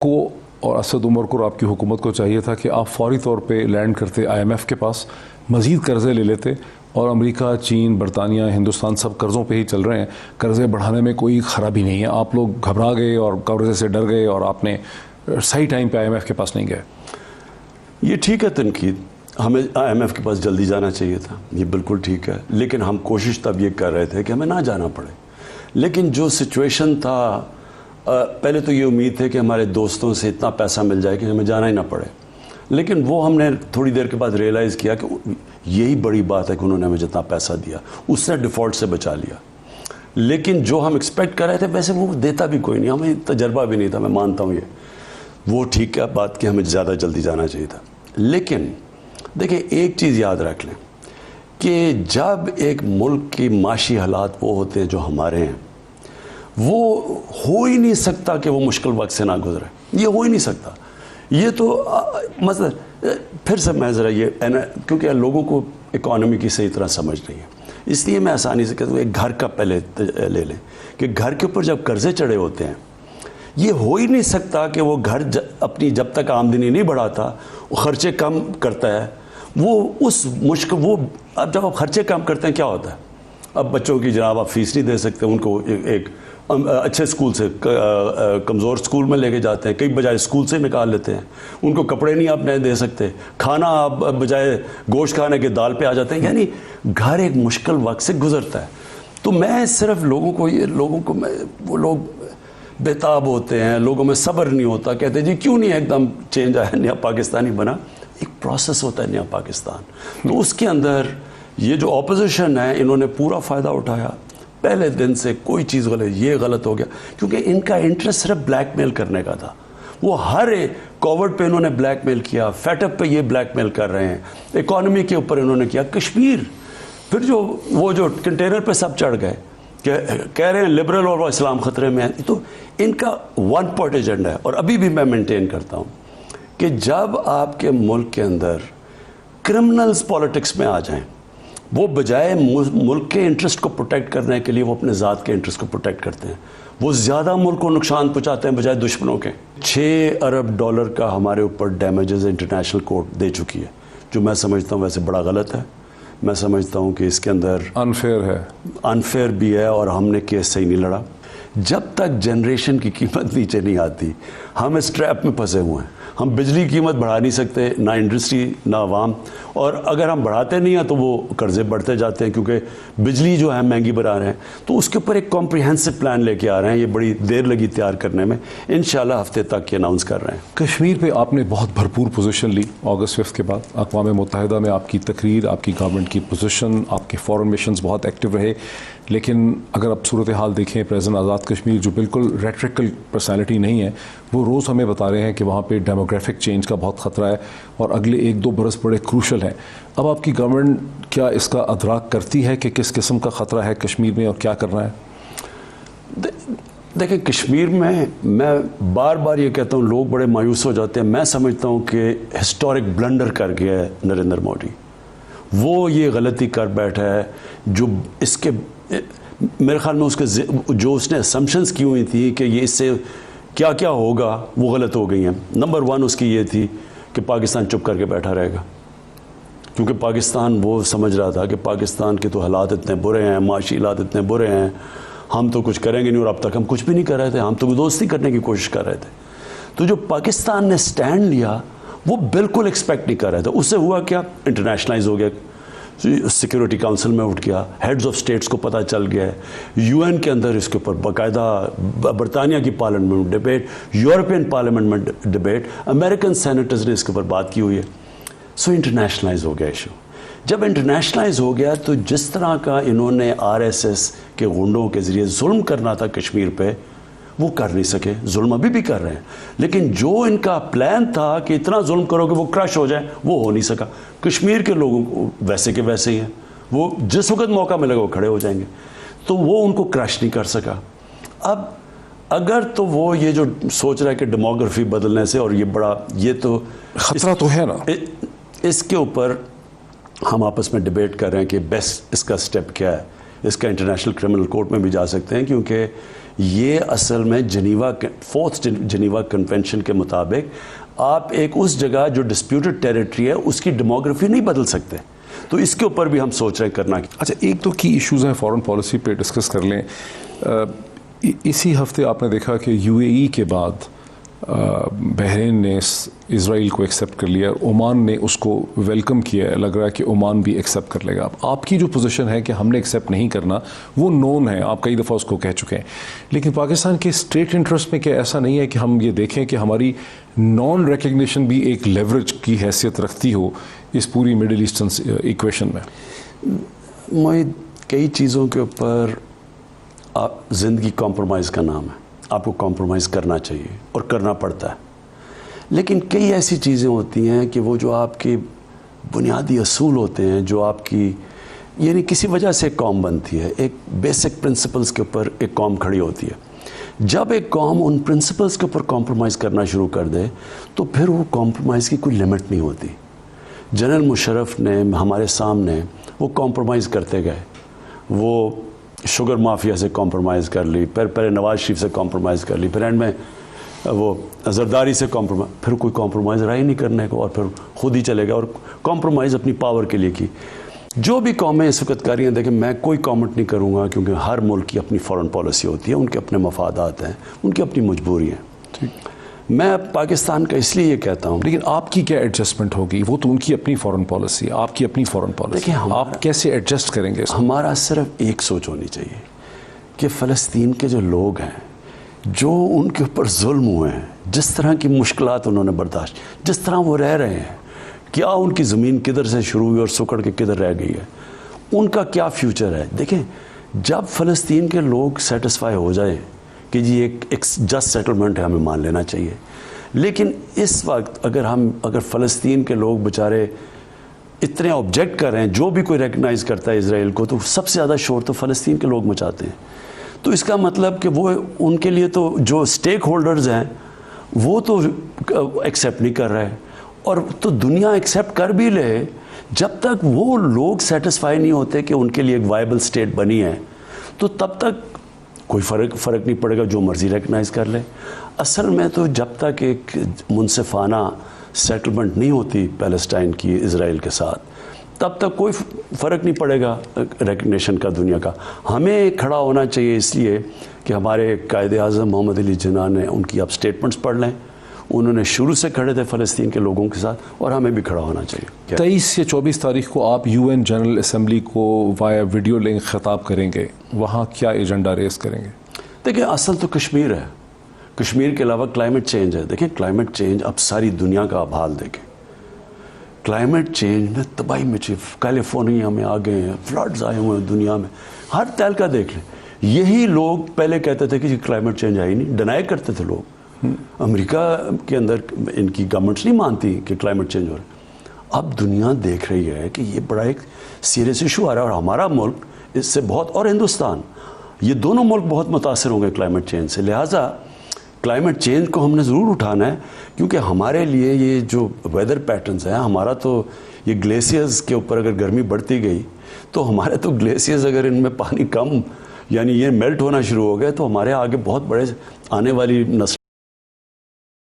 کو اور اسد عمر کو اور آپ کی حکومت کو چاہیے تھا کہ آپ فوری طور پہ لینڈ کرتے IMF کے پاس، مزید قرضے لے لیتے، اور امریکہ، چین، برطانیہ، ہندوستان سب قرضوں پہ ہی چل رہے ہیں، قرضے بڑھانے میں کوئی خرابی نہیں ہے. آپ لوگ گھبرا گئے اور قرضے سے ڈر گئے اور آپ نے صحیح ٹائم پہ IMF کے پاس نہیں گئے. یہ ٹھیک ہے تنقید، ہمیں IMF کے پاس جلدی جانا چاہیے تھا، یہ بالکل ٹھیک ہے، لیکن ہم کوشش تب یہ کر رہے تھے کہ ہمیں نہ جانا پڑے. لیکن جو سچویشن تھا، پہلے تو یہ امید تھی کہ ہمارے دوستوں سے اتنا پیسہ مل جائے کہ ہمیں جانا ہی نہ پڑے، لیکن وہ ہم نے تھوڑی دیر کے بعد ریئلائز کیا کہ یہی بڑی بات ہے کہ انہوں نے ہمیں جتنا پیسہ دیا اس سے ڈیفالٹ سے بچا لیا. لیکن جو ہم ایکسپیکٹ کر رہے تھے ویسے وہ دیتا بھی کوئی نہیں، ہمیں تجربہ بھی نہیں تھا. میں مانتا ہوں یہ وہ ٹھیک ہے بات کہ ہمیں زیادہ جلدی جانا چاہیے تھا. لیکن دیکھیں ایک چیز یاد رکھ لیں کہ جب ایک ملک کی معاشی حالات وہ ہوتے ہیں جو ہمارے ہیں، وہ ہو ہی نہیں سکتا کہ وہ مشکل وقت سے نہ گزرے، یہ ہو ہی نہیں سکتا. یہ تو مثلا پھر سے میں ذرا یہ کیونکہ لوگوں کو اکانومی کی صحیح طرح سمجھ نہیں ہے، اس لیے میں آسانی سے کہتا ہوں ایک گھر کا پہلے لے لیں کہ گھر کے اوپر جب قرضے چڑھے ہوتے ہیں، یہ ہو ہی نہیں سکتا کہ وہ گھر اپنی جب تک آمدنی نہیں بڑھاتا وہ خرچے کم کرتا ہے. وہ اس مشکل وہ اب جب آپ خرچے کم کرتے ہیں کیا ہوتا ہے؟ اب بچوں کی جناب آپ فیس نہیں دے سکتے، ان کو ایک اچھے اسکول سے کمزور اسکول میں لے کے جاتے ہیں، کئی بجائے اسکول سے نکال لیتے ہیں. ان کو کپڑے نہیں آپ نئے دے سکتے، کھانا آپ بجائے گوشت کھانے کے دال پہ آ جاتے ہیں. یعنی گھر ایک مشکل وقت سے گزرتا ہے. تو میں صرف لوگوں کو وہ لوگ بےتاب ہوتے ہیں، لوگوں میں صبر نہیں ہوتا، کہتے ہیں جی کیوں نہیں ایک دم چینج آیا، نیا پاکستانی بنا. ایک پروسیس ہوتا ہے نیا پاکستان. تو اس کے اندر یہ جو اپوزیشن ہے انہوں نے پورا فائدہ اٹھایا پہلے دن سے. کوئی چیز یہ غلط ہو گیا کیونکہ ان کا انٹرسٹ صرف بلیک میل کرنے کا تھا. وہ ہر ایک کووڈ پہ انہوں نے بلیک میل کیا، فیٹ اپ پہ یہ بلیک میل کر رہے ہیں، اکانومی کے اوپر انہوں نے کیا. کشمیر پھر وہ جو کنٹینر پہ سب چڑھ گئے کہ کہہ رہے ہیں لبرل اور اسلام خطرے میں ہے. تو ان کا ون پوائنٹ ایجنڈا ہے. اور ابھی بھی میں مینٹین کرتا ہوں کہ جب آپ کے ملک کے اندر کرمنلز پالیٹکس میں آ جائیں، وہ بجائے ملک کے انٹرسٹ کو پروٹیکٹ کرنے کے لیے وہ اپنے ذات کے انٹرسٹ کو پروٹیکٹ کرتے ہیں. وہ زیادہ ملک کو نقصان پہنچاتے ہیں بجائے دشمنوں کے. 6 ارب ڈالر کا ہمارے اوپر ڈیمیجز انٹرنیشنل کورٹ دے چکی ہے، جو میں سمجھتا ہوں ویسے بڑا غلط ہے. میں سمجھتا ہوں کہ اس کے اندر انفیئر بھی ہے اور ہم نے کیس صحیح نہیں لڑا. جب تک جنریشن کی قیمت نیچے نہیں آتی ہم اس ٹریپ میں پھنسے ہوئے ہیں. ہم بجلی کی قیمت بڑھا نہیں سکتے، نہ انڈسٹری نہ عوام، اور اگر ہم بڑھاتے نہیں ہیں تو وہ قرضے بڑھتے جاتے ہیں کیونکہ بجلی جو ہے مہنگی بنا رہے ہیں. تو اس کے اوپر ایک کمپریہنسو پلان لے کے آ رہے ہیں. یہ بڑی دیر لگی تیار کرنے میں، انشاءاللہ ہفتے تک یہ اناؤنس کر رہے ہیں. کشمیر پہ آپ نے بہت بھرپور پوزیشن لی اگست 5 کے بعد. اقوام متحدہ میں آپ کی تقریر، آپ کی گورنمنٹ کی پوزیشن، آپ کے فورن مشنز بہت ایکٹیو رہے. لیکن اگر آپ صورتحال دیکھیں، پریزیڈنٹ آزاد کشمیر جو بالکل ریٹریکل پرسنالٹی نہیں ہے، وہ روز ہمیں بتا رہے ہیں کہ وہاں پہ ڈیموگرافک چینج کا بہت خطرہ ہے اور اگلے 1-2 برس بڑے کروشل ہیں. اب آپ کی گورنمنٹ کیا اس کا ادراک کرتی ہے کہ کس قسم کا خطرہ ہے کشمیر میں اور کیا کرنا ہے؟ دیکھیں کشمیر میں بار بار یہ کہتا ہوں، لوگ بڑے مایوس ہو جاتے ہیں. میں سمجھتا ہوں کہ ہسٹورک بلنڈر کر گیا ہے نریندر مودی. وہ یہ غلطی کر بیٹھا ہے جو اس کے میرے خیال میں جو اس نے اسمپشنز کی ہوئی تھی کہ یہ اس سے کیا کیا ہوگا وہ غلط ہو گئی ہیں. نمبر 1 اس کی یہ تھی کہ پاکستان چپ کر کے بیٹھا رہے گا، کیونکہ پاکستان وہ سمجھ رہا تھا کہ پاکستان کے تو حالات اتنے برے ہیں، معاشی حالات اتنے برے ہیں، ہم تو کچھ کریں گے نہیں. اور اب تک ہم کچھ بھی نہیں کر رہے تھے، ہم تو دوستی کرنے کی کوشش کر رہے تھے. تو جو پاکستان نے سٹینڈ لیا وہ بالکل ایکسپیکٹ نہیں کر رہے تھے. اس سے ہوا کیا؟ انٹرنیشنلائز ہو گیا، سیکیورٹی کاؤنسل میں اٹھ گیا، ہیڈز آف سٹیٹس کو پتہ چل گیا ہے، UN کے اندر اس کے اوپر باقاعدہ برطانیہ کی پارلیمنٹ میں ڈبیٹ، یورپین پارلیمنٹ میں ڈبیٹ، امریکن سینیٹرز نے اس کے اوپر بات کی ہوئی ہے. سو انٹرنیشنلائز ہو گیا ایشو. جب انٹرنیشنلائز ہو گیا تو جس طرح کا انہوں نے RSS کے غنڈوں کے ذریعے ظلم کرنا تھا کشمیر پہ وہ کر نہیں سکے. ظلم ابھی بھی کر رہے ہیں، لیکن جو ان کا پلان تھا کہ اتنا ظلم کرو کہ وہ کرش ہو جائے وہ ہو نہیں سکا. کشمیر کے لوگوں کو ویسے کے ویسے ہی ہیں، وہ جس وقت موقع ملے گا وہ کھڑے ہو جائیں گے. تو وہ ان کو کرش نہیں کر سکا. اب اگر تو وہ یہ جو سوچ رہا ہے کہ ڈیموگرافی بدلنے سے، اور یہ بڑا یہ تو خطرہ تو ہے نا، اس کے اوپر ہم آپس میں ڈیبیٹ کر رہے ہیں کہ بیسٹ اس کا سٹیپ کیا ہے. اس کا انٹرنیشنل کرمنل کورٹ میں بھی جا سکتے ہیں کیونکہ یہ اصل میں فورتھ جنیوا کنونشن کے مطابق آپ ایک اس جگہ جو ڈسپیوٹڈ ٹیریٹری ہے اس کی ڈیموگرافی نہیں بدل سکتے. تو اس کے اوپر بھی ہم سوچ رہے ہیں کرنا. اچھا، ایک تو کی ایشوز ہیں فارن پالیسی پہ ڈسکس کر لیں. اسی ہفتے آپ نے دیکھا کہ یو اے ای کے بعد بحرین نے اسرائیل کو ایکسیپٹ کر لیا، عمان نے اس کو ویلکم کیا ہے، لگ رہا ہے کہ عمان بھی ایکسیپٹ کر لے گا. اب آپ کی جو پوزیشن ہے کہ ہم نے ایکسیپٹ نہیں کرنا وہ نون ہے، آپ کئی دفعہ اس کو کہہ چکے ہیں، لیکن پاکستان کے اسٹیٹ انٹرسٹ میں کیا ایسا نہیں ہے کہ ہم یہ دیکھیں کہ ہماری نان ریکگنیشن بھی ایک لیوریج کی حیثیت رکھتی ہو اس پوری مڈل ایسٹرن ایکویشن میں؟ معید، کئی چیزوں کے اوپر زندگی کمپرومائز کا نام ہے. آپ کو کمپرومائز کرنا چاہیے اور کرنا پڑتا ہے، لیکن کئی ایسی چیزیں ہوتی ہیں کہ وہ جو آپ کے بنیادی اصول ہوتے ہیں، جو آپ کی یعنی کسی وجہ سے ایک قوم بنتی ہے، ایک بیسک پرنسپلز کے اوپر ایک قوم کھڑی ہوتی ہے. جب ایک قوم ان پرنسپلز کے اوپر کمپرومائز کرنا شروع کر دے تو پھر وہ کمپرومائز کی کوئی لمٹ نہیں ہوتی. جنرل مشرف نے ہمارے سامنے وہ کمپرومائز کرتے گئے، وہ شوگر مافیا سے کمپرومائز کر لی، پہلے نواز شریف سے کمپرومائز کر لی، پھر اینڈ میں وہ زرداری سے کمپرومائز، پھر کوئی کمپرومائز رہا ہی نہیں کرنے کو، اور پھر خود ہی چلے گئے اور کمپرومائز اپنی پاور کے لیے کی. جو بھی قومیں اس وقت کر رہی ہیں، دیکھیں میں کوئی کامنٹ نہیں کروں گا کیونکہ ہر ملک کی اپنی فارن پالیسی ہوتی ہے، ان کے اپنے مفادات ہیں، ان کی اپنی مجبوری ہیں. میں پاکستان کا اس لیے یہ کہتا ہوں. لیکن آپ کی کیا ایڈجسٹمنٹ ہوگی؟ وہ تو ان کی اپنی فارن پالیسی ہے، آپ کی اپنی فارن پالیسی، آپ کیسے ایڈجسٹ کریں گے؟ ہمارا صرف ایک سوچ ہونی چاہیے کہ فلسطین کے جو لوگ ہیں، جو ان کے اوپر ظلم ہوئے ہیں، جس طرح کی مشکلات انہوں نے برداشت، جس طرح وہ رہ رہے ہیں، کیا ان کی زمین کدھر سے شروع ہوئی اور سکڑ کے کدھر رہ گئی ہے، ان کا کیا فیوچر ہے. دیکھیں، جب فلسطین کے لوگ سیٹسفائی ہو جائیں کہ جی ایک جسٹ سیٹلمنٹ ہے، ہمیں مان لینا چاہیے. لیکن اس وقت اگر فلسطین کے لوگ بیچارے اتنے آبجیکٹ کر رہے ہیں، جو بھی کوئی ریکگنائز کرتا ہے اسرائیل کو، تو سب سے زیادہ شور تو فلسطین کے لوگ مچاتے ہیں. تو اس کا مطلب کہ وہ ان کے لیے تو جو سٹیک ہولڈرز ہیں وہ تو ایکسیپٹ نہیں کر رہے، اور تو دنیا ایکسیپٹ کر بھی لے، جب تک وہ لوگ سیٹسفائی نہیں ہوتے کہ ان کے لیے ایک وائبل سٹیٹ بنی ہے، تو تب تک کوئی فرق نہیں پڑے گا، جو مرضی ریکگنائز کر لے. اصل میں تو جب تک ایک منصفانہ سیٹلمنٹ نہیں ہوتی پیلسٹائن کی اسرائیل کے ساتھ، تب تک کوئی فرق نہیں پڑے گا ریکگنیشن کا دنیا کا. ہمیں کھڑا ہونا چاہیے، اس لیے کہ ہمارے قائد اعظم محمد علی جناح نے ان کی آپ سٹیٹمنٹس پڑھ لیں، انہوں نے شروع سے کھڑے تھے فلسطین کے لوگوں کے ساتھ، اور ہمیں بھی کھڑا ہونا چاہیے. 23 یا 24 تاریخ کو آپ یو این جنرل اسمبلی کو وایا ویڈیو لنک خطاب کریں گے، وہاں کیا ایجنڈا ریز کریں گے؟ دیکھیں، اصل تو کشمیر ہے، کشمیر کے علاوہ کلائمیٹ چینج ہے. دیکھیں کلائمیٹ چینج اب ساری دنیا کا اب حال دیکھیں، کلائمیٹ چینج میں تباہی مچی، کیلیفورنیا میں آ گئے ہیں، فلڈز آئے ہوئے ہیں دنیا میں، ہر تہلکہ دیکھ لیں. یہی لوگ پہلے کہتے تھے کہ کلائمیٹ چینج ہے ہی نہیں، ڈینائی کرتے تھے لوگ. امریکہ کے اندر ان کی گورنمنٹس نہیں مانتی کہ کلائمیٹ چینج ہو رہا ہے. اب دنیا دیکھ رہی ہے کہ یہ بڑا ایک سیریس ایشو آ رہا ہے، اور ہمارا ملک اس سے بہت، اور ہندوستان، یہ دونوں ملک بہت متاثر ہوں گے کلائمیٹ چینج سے. لہٰذا کلائمیٹ چینج کو ہم نے ضرور اٹھانا ہے، کیونکہ ہمارے لیے یہ جو ویدر پیٹرنز ہیں، ہمارا تو یہ گلیشیئرز کے اوپر اگر گرمی بڑھتی گئی تو ہمارے تو گلیشیئرز اگر ان میں پانی کم یعنی یہ میلٹ ہونا شروع ہو گئے تو ہمارے آگے بہت بڑے آنے والی نسل